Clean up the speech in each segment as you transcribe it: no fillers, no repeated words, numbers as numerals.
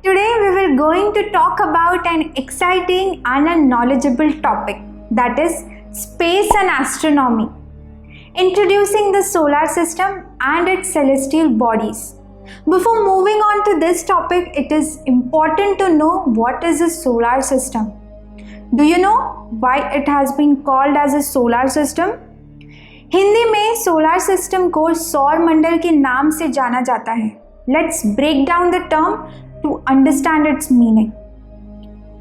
Today we will going to talk about an exciting and a knowledgeable topic, that is space and astronomy. Introducing the solar system and its celestial bodies. Before moving on to this topic, it is important to know what is a solar system. Do you know why it has been called as a solar system? Hindi में solar system को सौर मंडल के नाम से जाना जाता है. Let's break down the term to understand its meaning.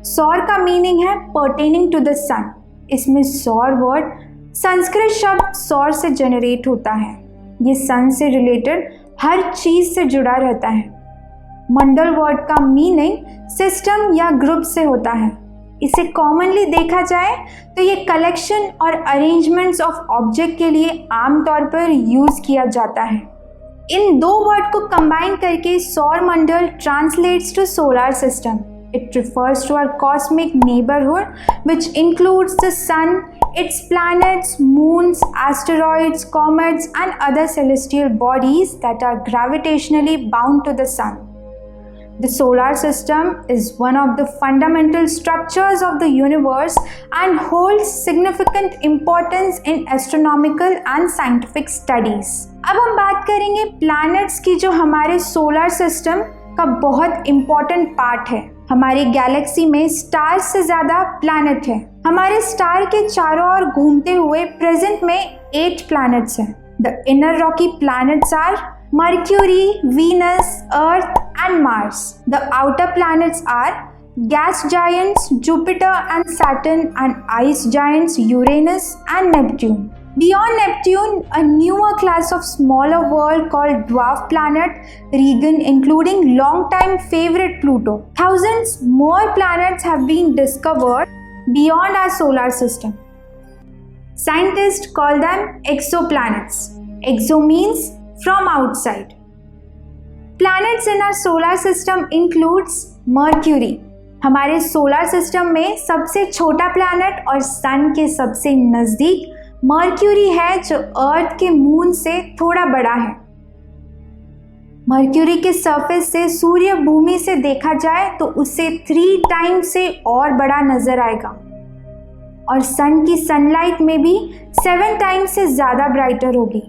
सौर का मीनिंग है पर्टेनिंग टू द सन. इसमें सौर वर्ड संस्कृत शब्द सौर से जनरेट होता है. ये सन से रिलेटेड हर चीज से जुड़ा रहता है. मंडल वर्ड का मीनिंग सिस्टम या ग्रुप से होता है. इसे कॉमनली देखा जाए तो ये कलेक्शन और अरेंजमेंट्स ऑफ ऑब्जेक्ट के लिए आमतौर पर यूज किया जाता है. इन दो वर्ड को कंबाइन करके सौर मंडल translates to solar system. It refers to our cosmic neighbourhood which includes the sun, its planets, moons, asteroids, comets and other celestial bodies that are gravitationally bound to the sun. The solar system is one of the fundamental structures of the universe and holds significant importance in astronomical and scientific studies. अब हम बात करेंगे planets की, जो हमारे solar system का बहुत important part है. हमारी गैलेक्सी में स्टार से ज़्यादा प्लैनेट है. हमारे स्टार के चारों ओर घूमते हुए प्रेजेंट में 8 प्लैनेट्स हैं. The inner rocky planets are Mercury, Venus, Earth and Mars. The outer planets are gas giants Jupiter and Saturn and ice giants Uranus and Neptune. Beyond Neptune, a newer class of smaller world called dwarf planet Regan, including long-time favorite Pluto. Thousands more planets have been discovered beyond our solar system. Scientists call them exoplanets. Exo means from outside. Planets in our solar system includes Mercury. हमारे solar system में सबसे छोटा planet और सन के सबसे नज़दीक mercury है, जो अर्थ के मून से थोड़ा बड़ा है. मर्क्यूरी के सरफेस से सूर्य भूमि से देखा जाए तो उससे 3 टाइम्स से और बड़ा नजर आएगा और सन की सनलाइट में भी 7 टाइम्स से ज़्यादा ब्राइटर होगी.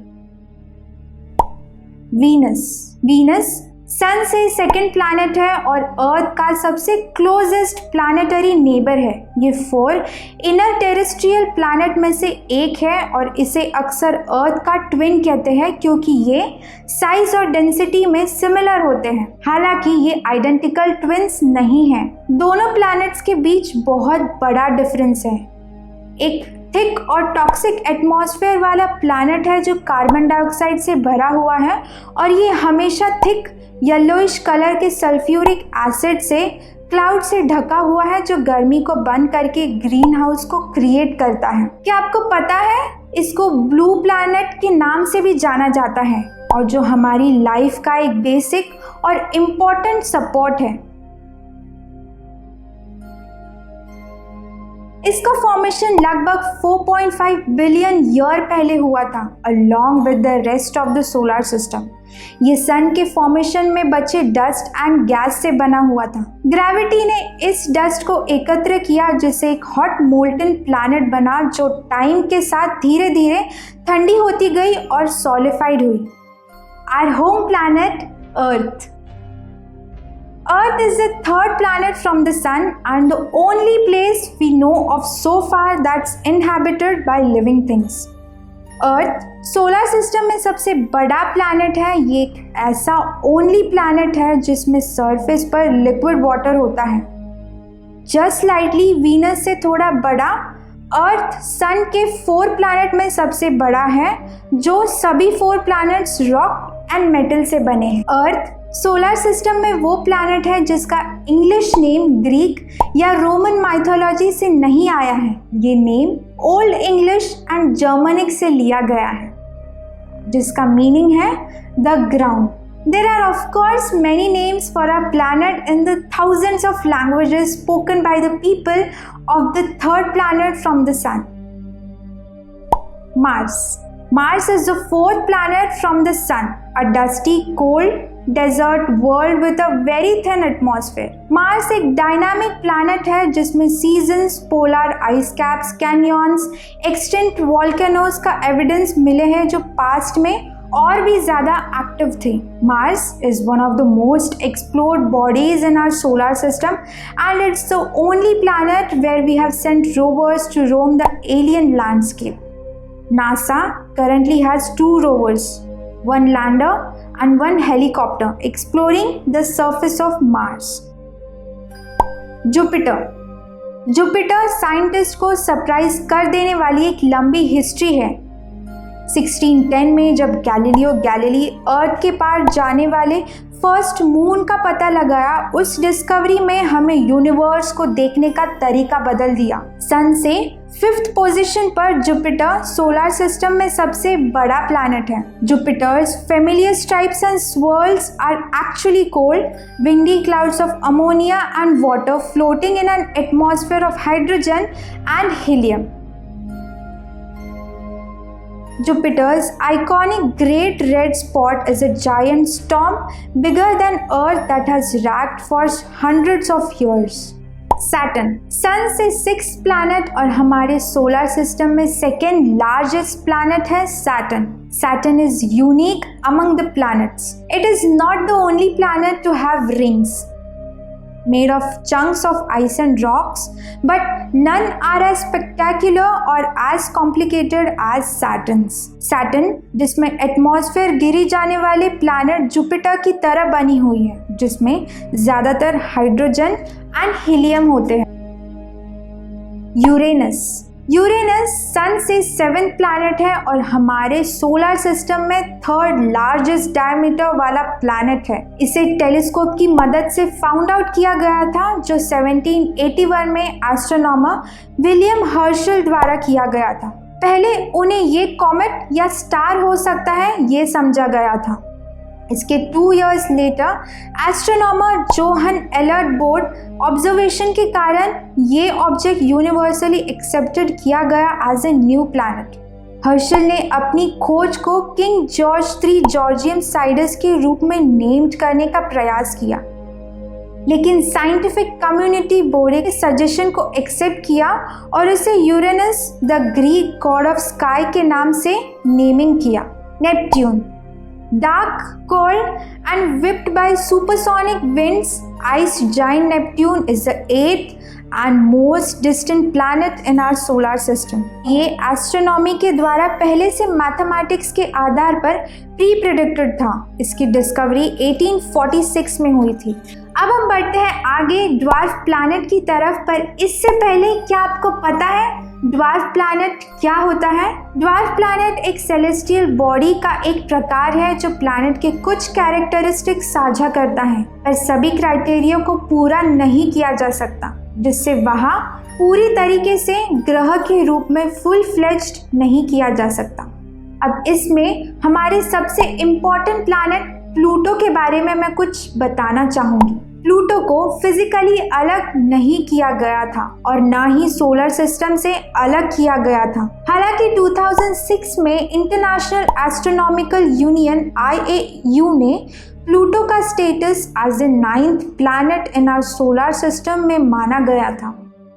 वीनस सन से सेकंड प्लैनेट है और अर्थ का सबसे क्लोजेस्ट प्लैनेटरी नेबर है. ये 4 इनर टेरेस्ट्रियल प्लैनेट में से एक है और इसे अक्सर अर्थ का ट्विन कहते हैं क्योंकि ये साइज और डेंसिटी में सिमिलर होते हैं. हालांकि ये आइडेंटिकल ट्विन्स नहीं हैं. दोनों प्लैनेट्स के बीच बहुत बड़ा डिफरेंस है. एक थिक और टॉक्सिक एटमॉस्फेयर वाला प्लैनेट है जो कार्बन डाइऑक्साइड से भरा हुआ है और ये हमेशा थिक येलोइश कलर के सल्फ्यूरिक एसिड से क्लाउड से ढका हुआ है, जो गर्मी को बंद करके ग्रीन हाउस को क्रिएट करता है. क्या आपको पता है इसको ब्लू प्लैनेट के नाम से भी जाना जाता है और जो हमारी लाइफ का एक बेसिक और इम्पोर्टेंट सपोर्ट है. इसका फॉर्मेशन लगभग 4.5 बिलियन ईयर पहले हुआ था, along with the rest of the solar system. ये सन के फॉर्मेशन में बचे डस्ट एंड गैस से बना हुआ था. ग्रेविटी ने इस डस्ट को एकत्र किया जिससे एक हॉट मोल्टन प्लैनेट बना, जो टाइम के साथ धीरे धीरे ठंडी होती गई और सॉलिडिफाइड हुई. Our home planet Earth. Earth is the third planet from the Sun and the only place we know of so far that's inhabited by living things. Earth solar system में सबसे बड़ा प्लैनेट है. ये एक ऐसा only planet है जिसमें surface पर लिक्विड वाटर होता है. जस्ट स्लाइटली वीनस से थोड़ा बड़ा, अर्थ सन के 4 प्लैनेट में सबसे बड़ा है, जो सभी 4 प्लैनेट्स रॉक एंड मेटल से बने हैं. अर्थ सोलर सिस्टम में वो प्लैनेट है जिसका इंग्लिश नेम ग्रीक या रोमन माइथोलॉजी से नहीं आया है. ये name old English and Germanic से लिया गया है, जिसका मीनिंग है the ground. There are of course many names for our planet in the thousands of languages spoken by the people of the third planet from the Sun. Mars. Mars is the fourth planet from the Sun, a dusty, cold, desert world with a very thin atmosphere. Mars एक dynamic planet है जिसमें seasons, polar ice caps, canyons, extinct volcanoes का evidence मिले हैं जो past में और भी ज़्यादा एक्टिव थे. Mars is one of the most explored bodies in our solar system and it's the only planet where we have sent rovers to roam the alien landscape. NASA currently has 2 rovers, one lander and one helicopter exploring the surface of Mars. Jupiter scientist को surprise कर देने वाली एक लंबी history है. 1610 में जब Galileo Galilei अर्थ के पार जाने वाले फर्स्ट मून का पता लगाया, उस डिस्कवरी में हमें यूनिवर्स को देखने का तरीका बदल दिया. सन से 5th पोजीशन पर जुपिटर सोलर सिस्टम में सबसे बड़ा प्लैनेट है. Jupiter's familiar stripes and swirls are actually cold, windy clouds of ammonia and water floating in an atmosphere of hydrogen and helium. Jupiter's iconic Great Red Spot is a giant storm bigger than Earth that has racked for hundreds of years. Saturn, सन से 6th planet और हमारे solar system में second largest planet है Saturn. Saturn is unique among the planets. It is not the only planet to have rings made of chunks of ice and rocks, but none are as spectacular or as complicated as Saturn's. Saturn, जिसमें atmosphere गिरी जाने वाले planet Jupiter की तरह बनी हुई है, जिसमें ज़्यादातर हाइड्रोजन एंड हीलियम होते हैं. यूरेनस सन से 7th प्लैनेट है और हमारे सोलर सिस्टम में 3rd लार्जेस्ट डायमीटर वाला प्लैनेट है. इसे टेलीस्कोप की मदद से फाउंड आउट किया गया था, जो 1781 में एस्ट्रोनॉमर विलियम हर्शल द्वारा किया गया था. पहले उन्हें ये कॉमेट या स्टार हो सकता है ये समझा गया था. इसके 2 years later astronomer Johann Elert Bode observation के कारण ये ऑब्जेक्ट यूनिवर्सली एक्सेप्टेड किया गया as a new planet. Herschel ने अपनी खोज को King George III Georgium Sidus के रूप में नेम्ड करने का प्रयास किया, लेकिन साइंटिफिक कम्युनिटी बोरे के सजेशन को एक्सेप्ट किया और इसे Uranus the Greek God of sky के नाम से नेमिंग किया. Neptune, dark, cold and whipped by supersonic winds, ice giant Neptune is the 8th and most distant planet in our solar system. ये astronomy के द्वारा पहले से मैथमेटिक्स के आधार पर प्री प्रेडिक्टेड था. इसकी डिस्कवरी 1846 में हुई थी. अब हम बढ़ते हैं आगे ड्वार्फ प्लैनेट की तरफ, पर इससे पहले क्या आपको पता है ड्वार्फ प्लैनेट क्या होता है? ड्वार्फ प्लैनेट एक सेलेस्टियल बॉडी का एक प्रकार है जो प्लैनेट के कुछ कैरेक्टरिस्टिक्स साझा करता है, पर सभी क्राइटेरिया को पूरा नहीं किया जा सकता, जिससे वहाँ पूरी तरीके से ग्रह के रूप में फुल फ्लेज्ड नहीं किया जा सकता. अब इसमें हमारे सबसे इम्पोर्टेंट प्लैनेट प्लूटो के बारे में मैं कुछ बताना चाहूँगी. प्लूटो को फिजिकली अलग नहीं किया गया था और ना ही सोलर सिस्टम से अलग किया गया था. हालांकि 2006 में इंटरनेशनल एस्ट्रोनॉमिकल यूनियन IAU ने प्लूटो का status as the 9th planet in our solar system में माना गया था.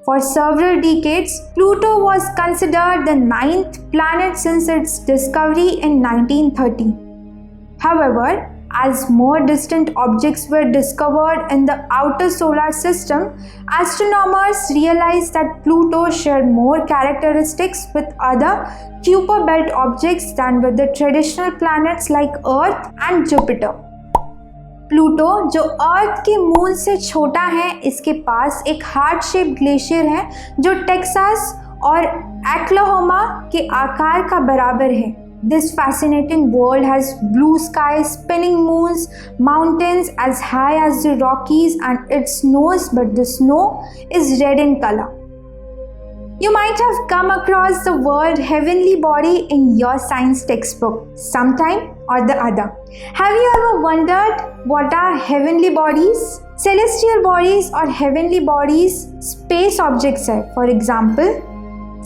For several decades, Pluto was considered the 9th planet since its discovery in 1930. However, as more distant objects were discovered in the outer solar system, astronomers realized that Pluto shared more characteristics with other Kuiper belt objects than with the traditional planets like Earth and Jupiter. Pluto जो अर्थ के moon से छोटा है, इसके पास एक heart shape glacier है जो Texas और ओक्लाहोमा के आकार का बराबर है. This fascinating world has blue skies, spinning moons, mountains as high as the Rockies and it snows, but the snow is red in color. You might have come across the word heavenly body in your science textbook sometime or the other. Have you ever wondered what are heavenly bodies? Celestial bodies or heavenly bodies space objects है, for example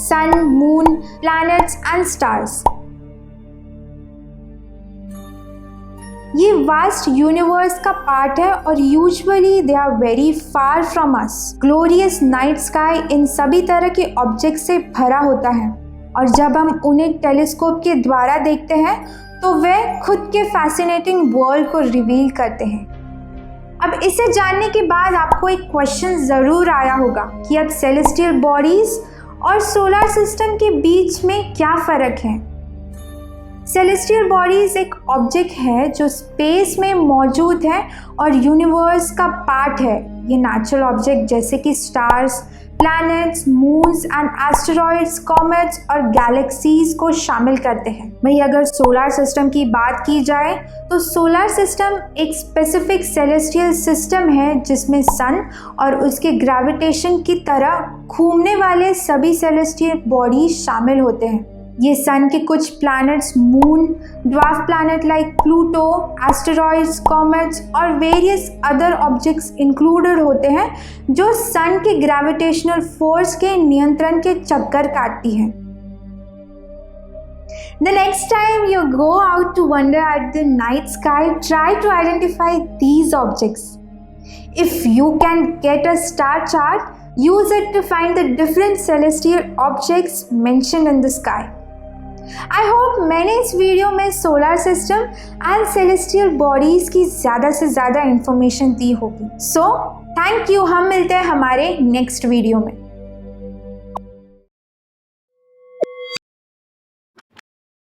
sun, moon, planets and stars. ये vast universe का part है और usually they are very far from us. Glorious night sky इन सभी तरह के object से भरा होता है और जब हम उन्हें टेलीस्कोप के द्वारा देखते हैं तो वे खुद के फैसिनेटिंग वर्ल्ड को रिवील करते हैं। अब इसे जानने के बाद आपको एक क्वेश्चन ज़रूर आया होगा कि अब सेलेस्टियल बॉडीज़ और सोलर सिस्टम के बीच में क्या फ़र्क है। सेलेस्टियल बॉडीज़ एक ऑब्जेक्ट है जो स्पेस में मौजूद है और यूनिवर्स का पार्ट है। ये नेचुरल ऑब्जेक्ट जैसे कि stars, planets, moons and asteroids, comets और गैलेक्सीज को शामिल करते हैं। वहीं अगर सोलर सिस्टम की बात की जाए तो सोलर सिस्टम एक स्पेसिफिक सेलेस्टियल सिस्टम है जिसमें सन और उसके ग्रेविटेशन की तरह घूमने वाले सभी सेलेस्टियल बॉडीज शामिल होते हैं। ये सन के कुछ planets, moon, dwarf planet like Pluto, asteroids, comets और वेरियस अदर ऑब्जेक्ट्स इंक्लूडेड होते हैं जो सन के ग्रेविटेशनल फोर्स के नियंत्रण के चक्कर काटती हैं। The next time you go out to wander at the night sky, try to identify these objects. If you can get a star chart, use it to find the different celestial objects mentioned in the sky. I hope मैंने इस video में solar system and celestial bodies की ज़्यादा से ज़्यादा information दी होगी। So thank you. हम मिलते हैं हमारे नेक्स्ट वीडियो में।